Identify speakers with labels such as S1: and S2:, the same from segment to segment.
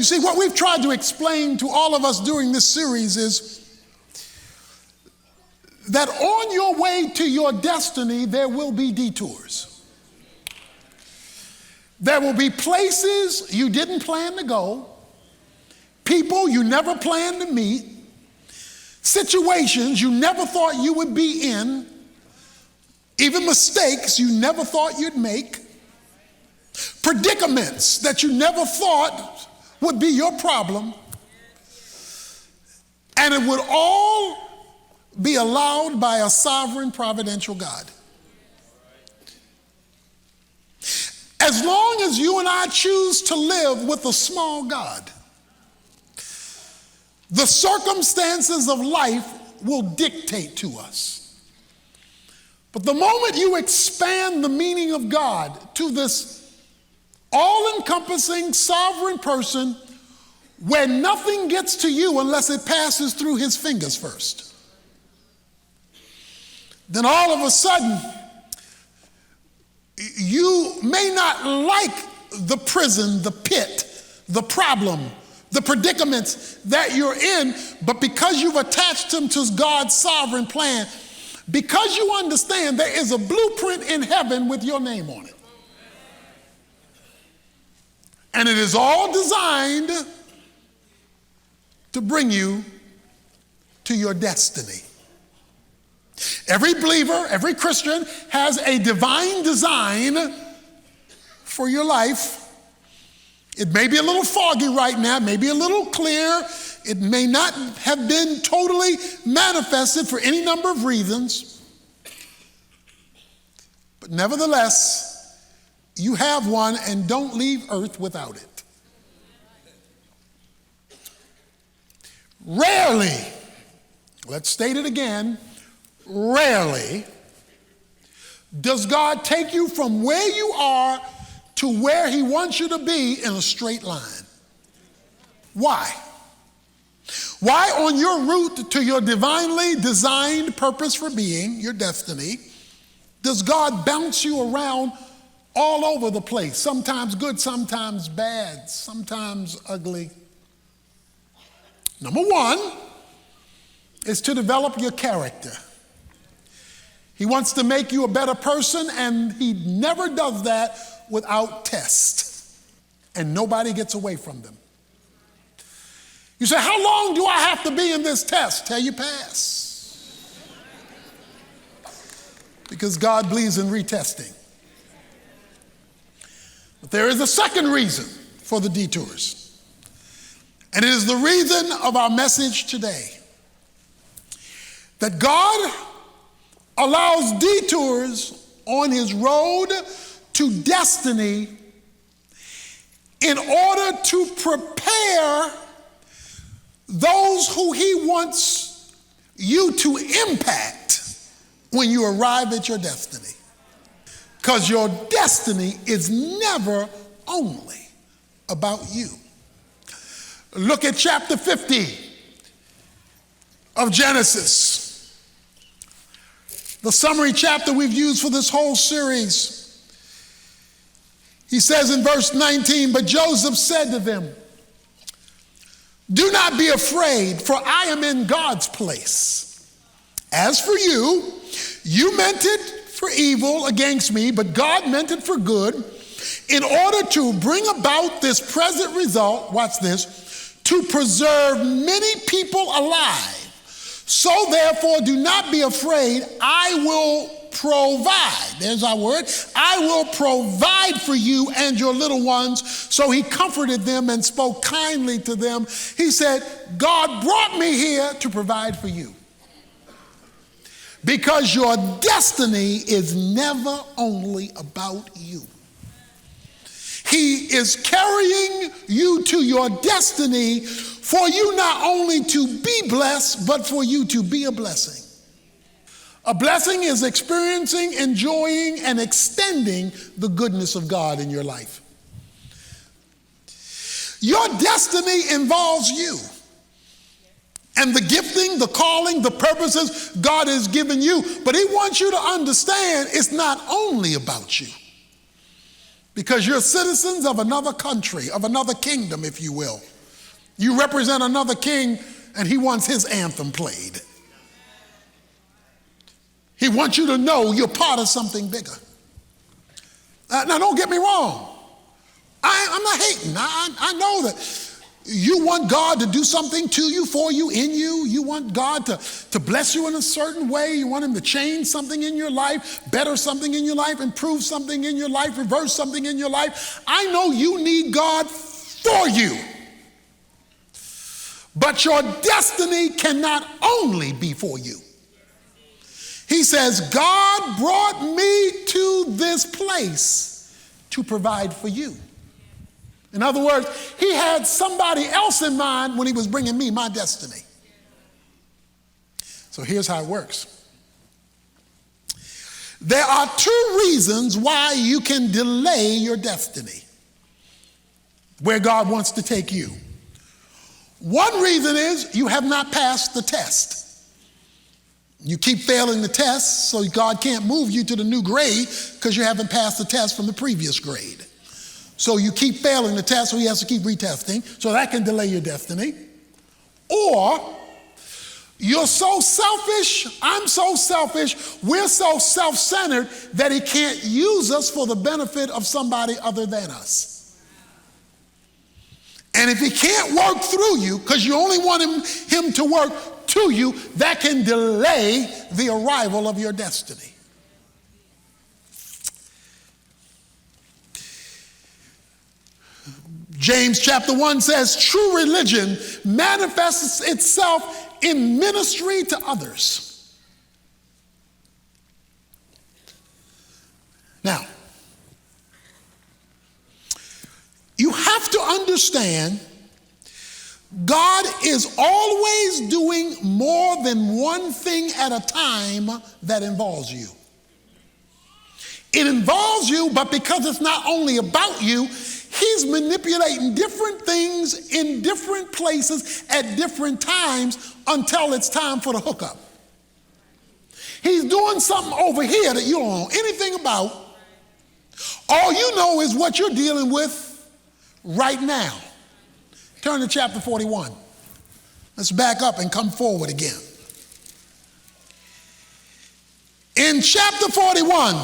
S1: You see, what we've tried to explain to all of us during this series is that on your way to your destiny, there will be detours. There will be places you didn't plan to go, people you never planned to meet, situations you never thought you would be in, even mistakes you never thought you'd make, predicaments that you never thought would be your problem, and it would all be allowed by a sovereign providential God. As long as you and I choose to live with a small God, the circumstances of life will dictate to us. But the moment you expand the meaning of God to this all-encompassing sovereign person where nothing gets to you unless it passes through his fingers first, then all of a sudden, you may not like the prison, the pit, the problem, the predicaments that you're in, but because you've attached them to God's sovereign plan, because you understand there is a blueprint in heaven with your name on it. And it is all designed to bring you to your destiny. Every believer, every Christian has a divine design for your life. It may be a little foggy right now, maybe a little clear. It may not have been totally manifested for any number of reasons. But nevertheless, you have one, and don't leave earth without it. Rarely, let's state it again, rarely does God take you from where you are to where he wants you to be in a straight line. Why? Why on your route to your divinely designed purpose for being, your destiny, does God bounce you around all over the place? Sometimes good, sometimes bad, sometimes ugly. Number one is to develop your character. He wants to make you a better person, and he never does that without tests. And nobody gets away from them. You say, how long do I have to be in this test till you pass? Because God believes in retesting. But there is a second reason for the detours. And it is the reason of our message today. That God allows detours on his road to destiny in order to prepare those who he wants you to impact when you arrive at your destiny. Because your destiny is never only about you. Look at chapter 50 of Genesis. The summary chapter we've used for this whole series. He says in verse 19, but Joseph said to them, do not be afraid, for I am in God's place. As for you, you meant it for evil against me, but God meant it for good, in order to bring about this present result, watch this, to preserve many people alive. So therefore, do not be afraid, I will provide. There's our word. I will provide for you and your little ones. So he comforted them and spoke kindly to them. He said, God brought me here to provide for you. Because your destiny is never only about you. He is carrying you to your destiny for you not only to be blessed, but for you to be a blessing. A blessing is experiencing, enjoying, and extending the goodness of God in your life. Your destiny involves you. And the gifting, the calling, the purposes God has given you. But he wants you to understand it's not only about you. Because you're citizens of another country, of another kingdom, if you will. You represent another king, and he wants his anthem played. He wants you to know you're part of something bigger. Now, don't get me wrong. I'm not hating. I know that you want God to do something to you, for you, in you. You want God to bless you in a certain way. You want him to change something in your life, better something in your life, improve something in your life, reverse something in your life. I know you need God for you. But your destiny cannot only be for you. He says, God brought me to this place to provide for you. In other words, he had somebody else in mind when he was bringing me my destiny. So here's how it works. There are two reasons why you can delay your destiny, where God wants to take you. One reason is you have not passed the test. You keep failing the test, so God can't move you to the new grade because you haven't passed the test from the previous grade. So you keep failing the test, so he has to keep retesting, so that can delay your destiny. Or you're so selfish, I'm so selfish, we're so self-centered that he can't use us for the benefit of somebody other than us. And if he can't work through you, because you only want him to work to you, that can delay the arrival of your destiny. James chapter 1 says, true religion manifests itself in ministry to others. Now, you have to understand, God is always doing more than one thing at a time that involves you. It involves you, but because it's not only about you, he's manipulating different things in different places at different times until it's time for the hookup. He's doing something over here that you don't know anything about. All you know is what you're dealing with right now. Turn to chapter 41. Let's back up and come forward again. In chapter 41,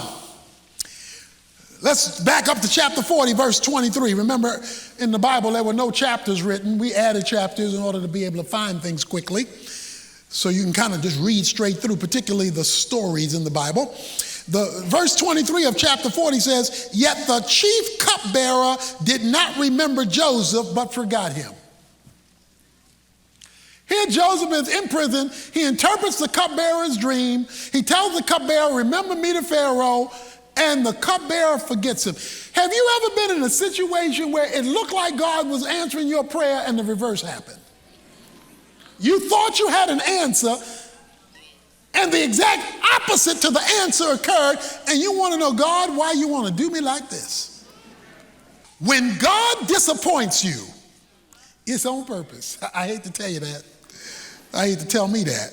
S1: let's back up to chapter 40, verse 23. Remember, in the Bible, there were no chapters written. We added chapters in order to be able to find things quickly. So you can kind of just read straight through, particularly the stories in the Bible. The verse 23 of chapter 40 says, yet the chief cupbearer did not remember Joseph, but forgot him. Here Joseph is in prison. He interprets the cupbearer's dream. He tells the cupbearer, remember me to Pharaoh, and the cupbearer forgets him. Have you ever been in a situation where it looked like God was answering your prayer and the reverse happened? You thought you had an answer, and the exact opposite to the answer occurred, and you want to know, God, why you want to do me like this? When God disappoints you, it's on purpose. I hate to tell you that. I hate to tell me that.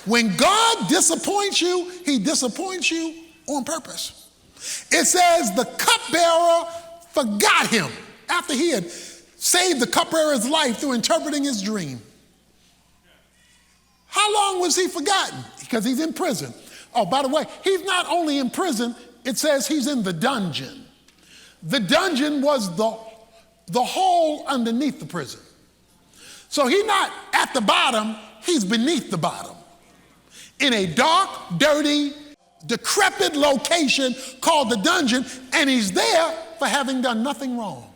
S1: When God disappoints you, he disappoints you on purpose. It says the cupbearer forgot him after he had saved the cupbearer's life through interpreting his dream. How long was he forgotten? Because he's in prison. Oh, by the way, he's not only in prison, it says he's in the dungeon. The dungeon was the hole underneath the prison. So he's not at the bottom, he's beneath the bottom. In a dark, dirty, decrepit location called the dungeon, and he's there for having done nothing wrong.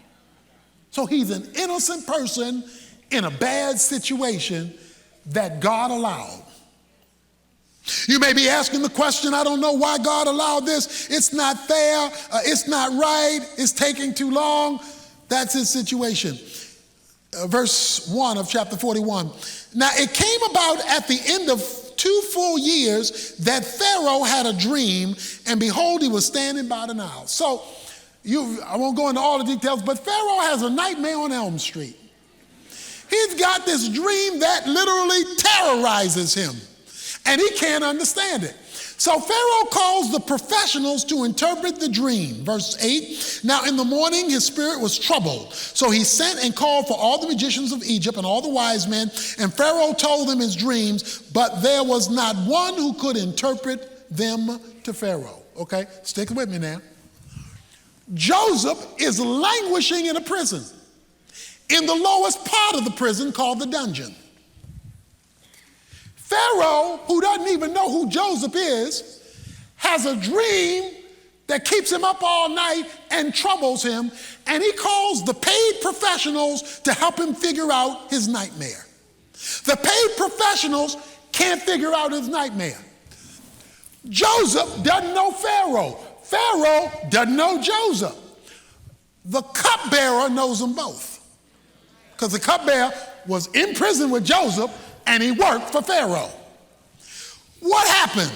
S1: So he's an innocent person in a bad situation that God allowed. You may be asking the question, I don't know why God allowed this. It's not fair. It's not right. It's taking too long. That's his situation. Verse 1 of chapter 41. Now it came about at the end of 2 full years that Pharaoh had a dream, and behold, he was standing by the Nile. So I won't go into all the details, but Pharaoh has a nightmare on Elm Street. He's got this dream that literally terrorizes him, and he can't understand it. So Pharaoh calls the professionals to interpret the dream. Verse 8, now in the morning his spirit was troubled. So he sent and called for all the magicians of Egypt and all the wise men, and Pharaoh told them his dreams, but there was not one who could interpret them to Pharaoh. Okay, stick with me now. Joseph is languishing in a prison, in the lowest part of the prison called the dungeon. Pharaoh, who doesn't even know who Joseph is, has a dream that keeps him up all night and troubles him, and he calls the paid professionals to help him figure out his nightmare. The paid professionals can't figure out his nightmare. Joseph doesn't know Pharaoh. Pharaoh doesn't know Joseph. The cupbearer knows them both, because the cupbearer was in prison with Joseph and he worked for Pharaoh. What happened?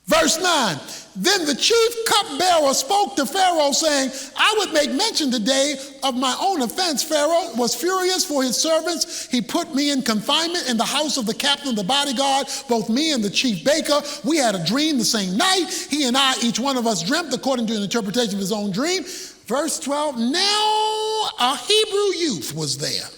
S1: Verse 9, then the chief cupbearer spoke to Pharaoh, saying, I would make mention today of my own offense. Pharaoh was furious for his servants. He put me in confinement in the house of the captain of the bodyguard, both me and the chief baker. We had a dream the same night. He and I, each one of us, dreamt according to an interpretation of his own dream. Verse 12, now a Hebrew youth was there,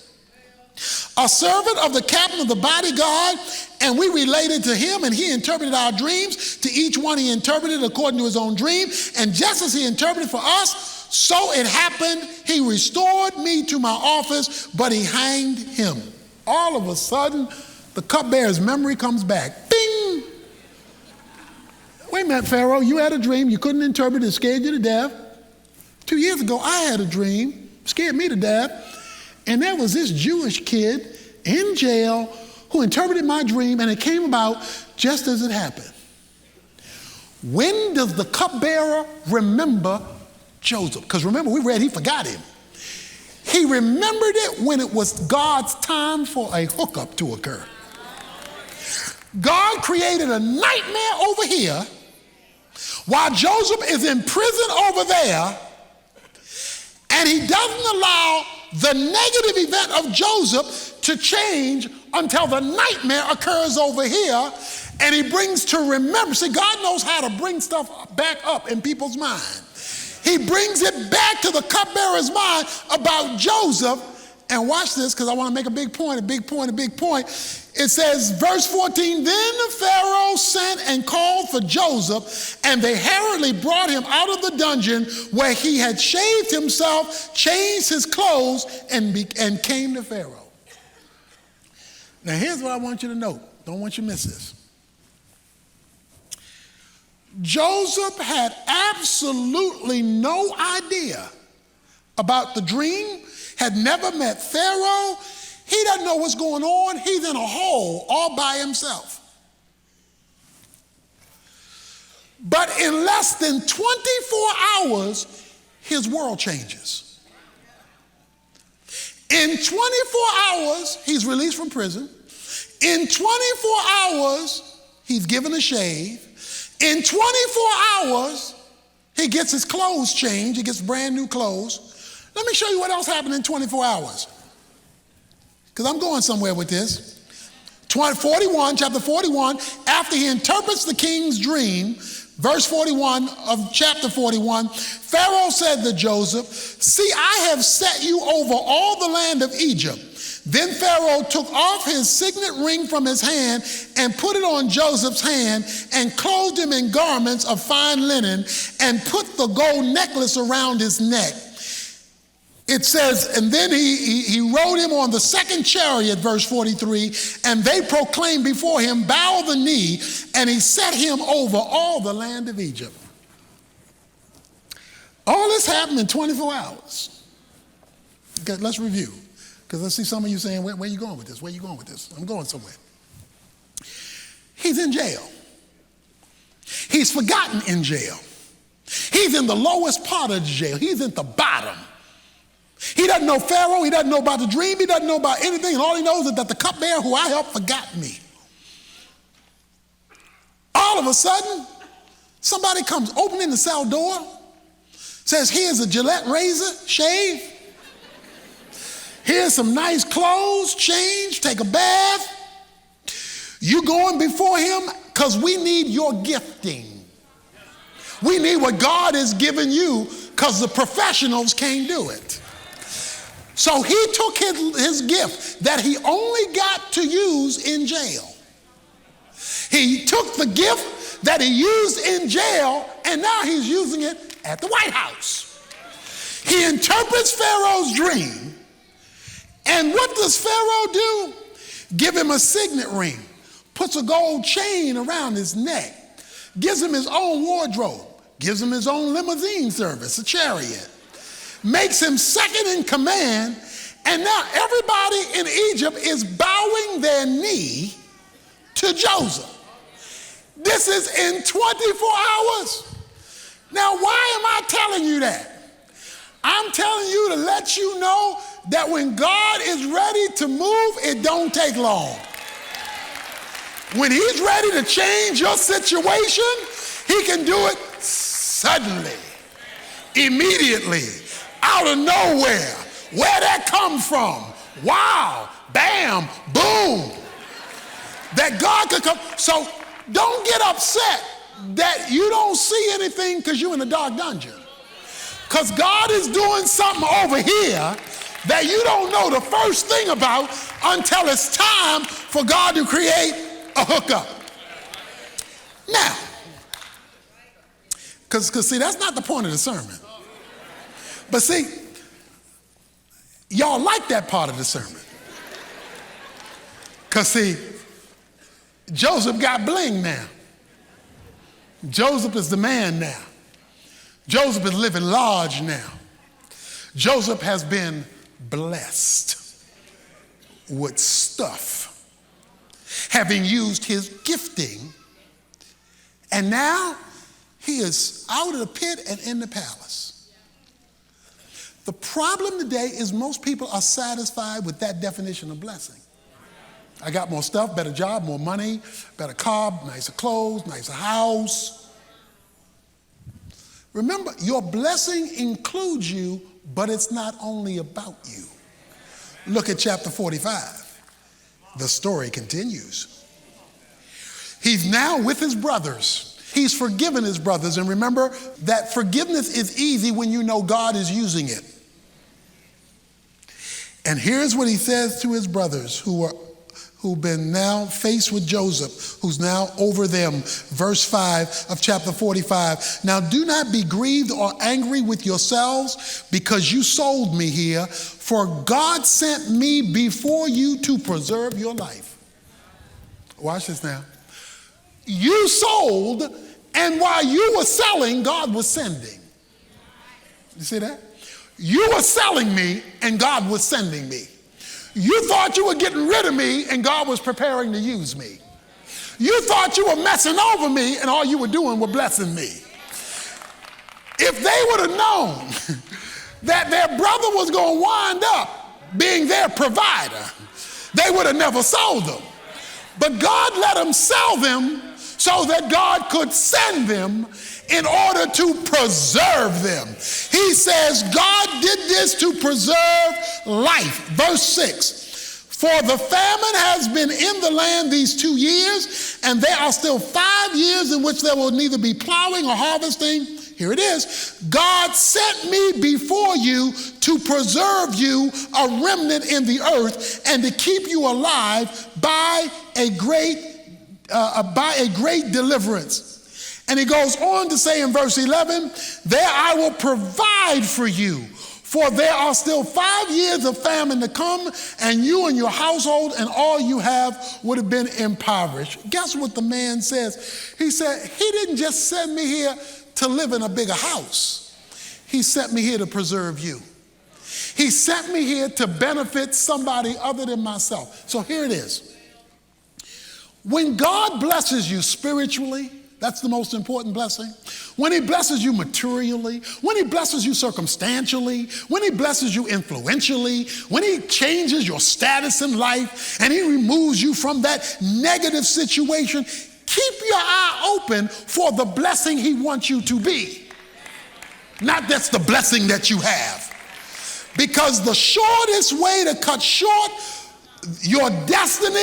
S1: a servant of the captain of the bodyguard, and we related to him, and he interpreted our dreams. To each one he interpreted according to his own dream, and just as he interpreted for us, so it happened. He restored me to my office, but he hanged him. All of a sudden, the cupbearer's memory comes back. Bing! Wait a minute, Pharaoh, you had a dream, you couldn't interpret it, scared you to death. 2 years ago, I had a dream, scared me to death. And there was this Jewish kid in jail who interpreted my dream, and it came about just as it happened. When does the cupbearer remember Joseph? Because remember, we read he forgot him. He remembered it when it was God's time for a hookup to occur. God created a nightmare over here while Joseph is in prison over there, and he doesn't allow the negative event of Joseph to change until the nightmare occurs over here, and he brings to remember. See, God knows how to bring stuff back up in people's mind. He brings it back to the cupbearer's mind about Joseph. And watch this, because I want to make a big point. It says, verse 14, then Pharaoh sent and called for Joseph, and they hurriedly brought him out of the dungeon where he had shaved himself, changed his clothes, and came to Pharaoh. Now here's what I want you to note. Don't want you to miss this. Joseph had absolutely no idea about the dream, had never met Pharaoh. He doesn't know what's going on. He's in a hole all by himself. But in less than 24 hours, his world changes. In 24 hours, he's released from prison. In 24 hours, he's given a shave. In 24 hours, he gets his clothes changed. He gets brand new clothes. Let me show you what else happened in 24 hours. Because I'm going somewhere with this. Chapter 41, after he interprets the king's dream, verse 41 of chapter 41, Pharaoh said to Joseph, see, I have set you over all the land of Egypt. Then Pharaoh took off his signet ring from his hand and put it on Joseph's hand and clothed him in garments of fine linen and put the gold necklace around his neck. It says, and then he rode him on the second chariot, verse 43, and they proclaimed before him, bow the knee, and he set him over all the land of Egypt. All this happened in 24 hours. Okay, let's review, because I see some of you saying, where are you going with this? Where are you going with this? I'm going somewhere. He's in jail. He's forgotten in jail. He's in the lowest part of the jail. He's at the bottom. He doesn't know Pharaoh. He doesn't know about the dream. He doesn't know about anything. And all he knows is that the cupbearer who I helped forgot me. All of a sudden, somebody comes opening the cell door, says, here's a Gillette razor, shave. Here's some nice clothes, change, take a bath. You going before him because we need your gifting. We need what God has given you because the professionals can't do it. So he took his gift that he only got to use in jail. He took the gift that he used in jail, and now he's using it at the White House. He interprets Pharaoh's dream, and what does Pharaoh do? Give him a signet ring, puts a gold chain around his neck, gives him his own wardrobe, gives him his own limousine service, a chariot, makes him second in command, and now everybody in Egypt is bowing their knee to Joseph. This is in 24 hours. Now, why am I telling you that? I'm telling you to let you know that when God is ready to move, it don't take long. When he's ready to change your situation, he can do it suddenly, immediately, out of nowhere. Where that come from? Wow, bam, boom. That God could come. So don't get upset that you don't see anything because you're in a dark dungeon. Because God is doing something over here that you don't know the first thing about until it's time for God to create a hookup. Now, because see, that's not the point of the sermon. But see, y'all like that part of the sermon. Because see, Joseph got bling now. Joseph is the man now. Joseph is living large now. Joseph has been blessed with stuff, having used his gifting, and now he is out of the pit and in the palace. The problem today is most people are satisfied with that definition of blessing. I got more stuff, better job, more money, better car, nicer clothes, nicer house. Remember, your blessing includes you, but it's not only about you. Look at chapter 45. The story continues. He's now with his brothers. He's forgiven his brothers. And remember that forgiveness is easy when you know God is using it. And here's what he says to his brothers who've been now faced with Joseph, who's now over them. Verse 5 of chapter 45. Now do not be grieved or angry with yourselves because you sold me here, for God sent me before you to preserve your life. Watch this now. You sold, and while you were selling, God was sending. You see that? You were selling me, and God was sending me. You thought you were getting rid of me, and God was preparing to use me. You thought you were messing over me, and all you were doing was blessing me. If they would have known that their brother was going to wind up being their provider, they would have never sold them. But God let them sell them so that God could send them in order to preserve them. He says God did this to preserve life. Verse 6, for the famine has been in the land these 2 years, and there are still 5 years in which there will neither be plowing or harvesting. Here it is. God sent me before you to preserve you, a remnant in the earth, and to keep you alive by a great deliverance. And he goes on to say in verse 11, there I will provide for you, for there are still 5 years of famine to come, and you and your household and all you have would have been impoverished. Guess what the man says? He said, he didn't just send me here to live in a bigger house. He sent me here to preserve you. He sent me here to benefit somebody other than myself. So here it is. When God blesses you spiritually, that's the most important blessing. When he blesses you materially, when he blesses you circumstantially, when he blesses you influentially, when he changes your status in life and he removes you from that negative situation, keep your eye open for the blessing he wants you to be. Not that's the blessing that you have. Because the shortest way to cut short Your destiny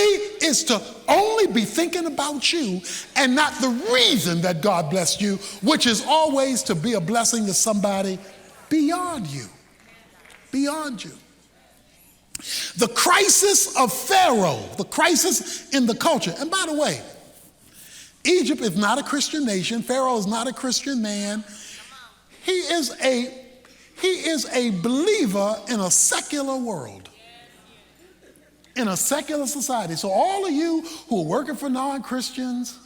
S1: is to only be thinking about you and not the reason that God blessed you, which is always to be a blessing to somebody beyond you. Beyond you. The crisis of Pharaoh, the crisis in the culture. And by the way, Egypt is not a Christian nation. Pharaoh is not a Christian man. He is a believer in a secular world, in a secular society. So all of you who are working for non-Christians,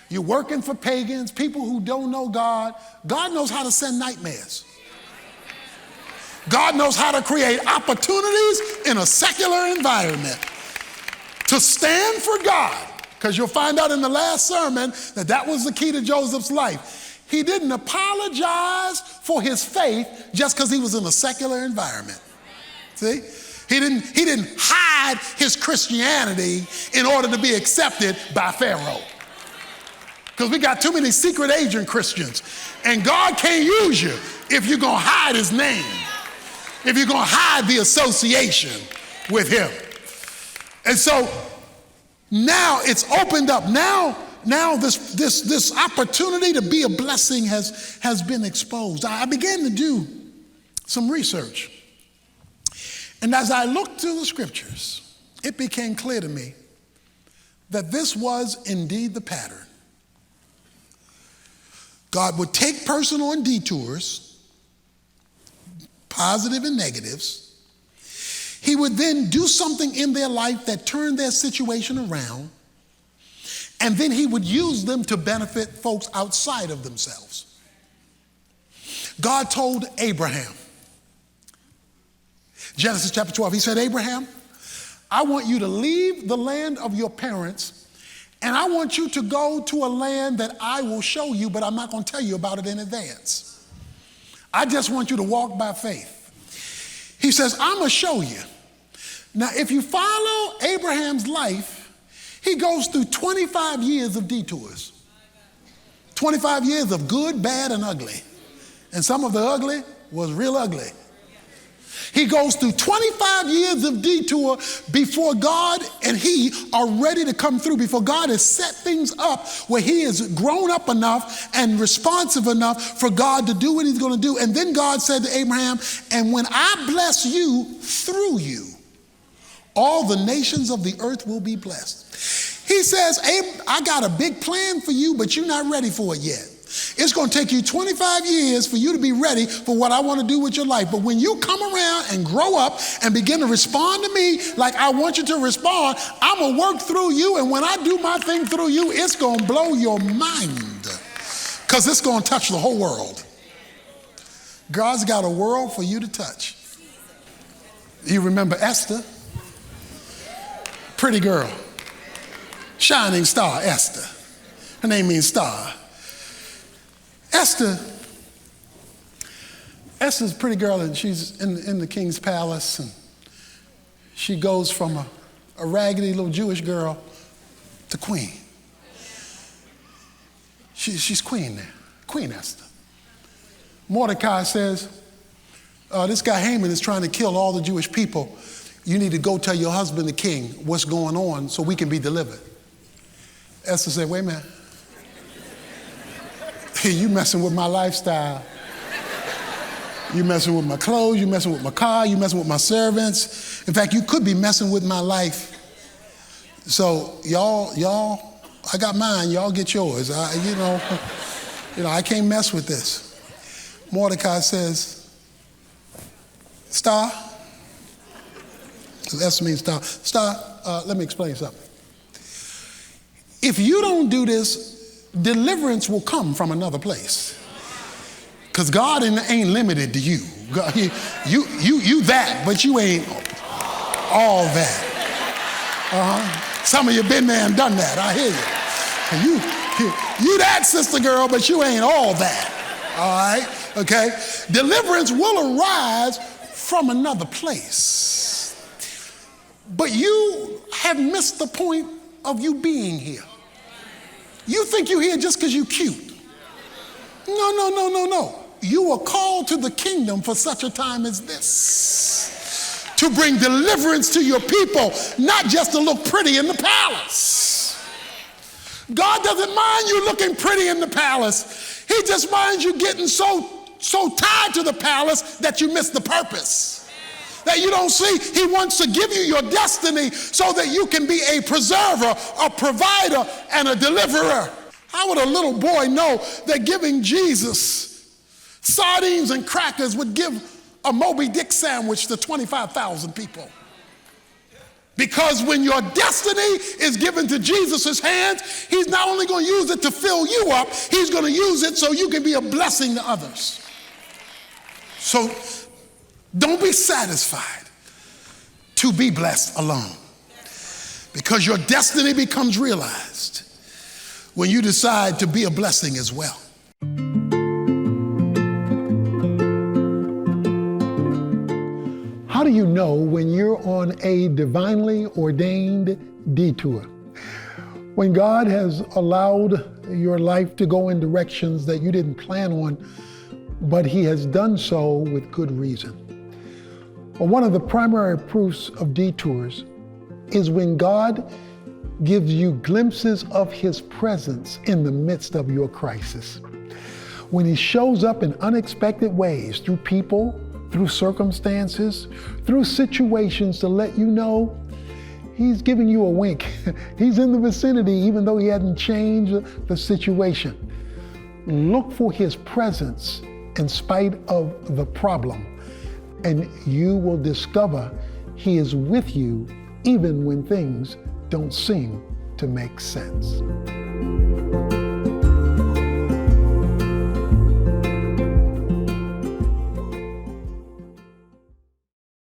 S1: you're working for pagans, people who don't know God, God knows how to send nightmares. God knows how to create opportunities in a secular environment to stand for God. Because you'll find out in the last sermon that was the key to Joseph's life. He didn't apologize for his faith just because he was in a secular environment. See? He didn't hide his Christianity in order to be accepted by Pharaoh. Because we got too many secret agent Christians. And God can't use you if you're going to hide his name, if you're going to hide the association with him. And so now it's opened up. Now this opportunity to be a blessing has been exposed. I began to do some research. And as I looked through the scriptures, it became clear to me that this was indeed the pattern. God would take person on detours, positive and negatives. He would then do something in their life that turned their situation around, and then he would use them to benefit folks outside of themselves. God told Abraham, Genesis chapter 12, he said, Abraham, I want you to leave the land of your parents, and I want you to go to a land that I will show you, but I'm not going to tell you about it in advance. I just want you to walk by faith. He says, I'm going to show you. Now, if you follow Abraham's life, he goes through 25 years of detours. 25 years of good, bad, and ugly. And some of the ugly was real ugly. He goes through 25 years of detour before God and he are ready to come through, before God has set things up where he is grown up enough and responsive enough for God to do what he's going to do. And then God said to Abraham, and when I bless you through you, all the nations of the earth will be blessed. He says, I got a big plan for you, but you're not ready for it yet. It's going to take you 25 years for you to be ready for what I want to do with your life. But when you come around and grow up and begin to respond to me like I want you to respond, I'm going to work through you. And when I do my thing through you, it's going to blow your mind because it's going to touch the whole world. God's got a world for you to touch. You remember Esther? Pretty girl. Shining star, Esther. Her name means star. Esther's a pretty girl, and she's in the king's palace, and she goes from a raggedy little Jewish girl to queen. She's queen there, Queen Esther. Mordecai says, this guy Haman is trying to kill all the Jewish people. You need to go tell your husband, the king, what's going on so we can be delivered. Esther said, wait a minute. You messing with my lifestyle. You messing with my clothes, you messing with my car, you messing with my servants. In fact, you could be messing with my life. So y'all, I got mine, y'all get yours. I can't mess with this. Mordecai says, star. Esther means star. Star, let me explain something. If you don't do this, deliverance will come from another place. Because God ain't limited to you. God, you that, but you ain't all that. Some of you been there and done that. I hear you. You that, sister girl, but you ain't all that. All right? Okay? Deliverance will arise from another place. But you have missed the point of you being here. You think you're here just because you're cute. No. You are called to the kingdom for such a time as this. to bring deliverance to your people, not just to look pretty in the palace. God doesn't mind you looking pretty in the palace. He just minds you getting so tied to the palace that you miss the purpose, that you don't see. He wants to give you your destiny so that you can be a preserver, a provider, and a deliverer. How would a little boy know that giving Jesus sardines and crackers would give a Moby Dick sandwich to 25,000 people? Because when your destiny is given to Jesus' hands, he's not only going to use it to fill you up, he's going to use it so you can be a blessing to others. So don't be satisfied to be blessed alone, because your destiny becomes realized when you decide to be a blessing as well. How do you know when you're on a divinely ordained detour? When God has allowed your life to go in directions that you didn't plan on, but he has done so with good reason. Well, one of the primary proofs of detours is when God gives you glimpses of his presence in the midst of your crisis. When he shows up in unexpected ways through people, through circumstances, through situations to let you know he's giving you a wink. He's in the vicinity even though he hasn't changed the situation. Look for his presence in spite of the problem, and you will discover he is with you even when things don't seem to make sense.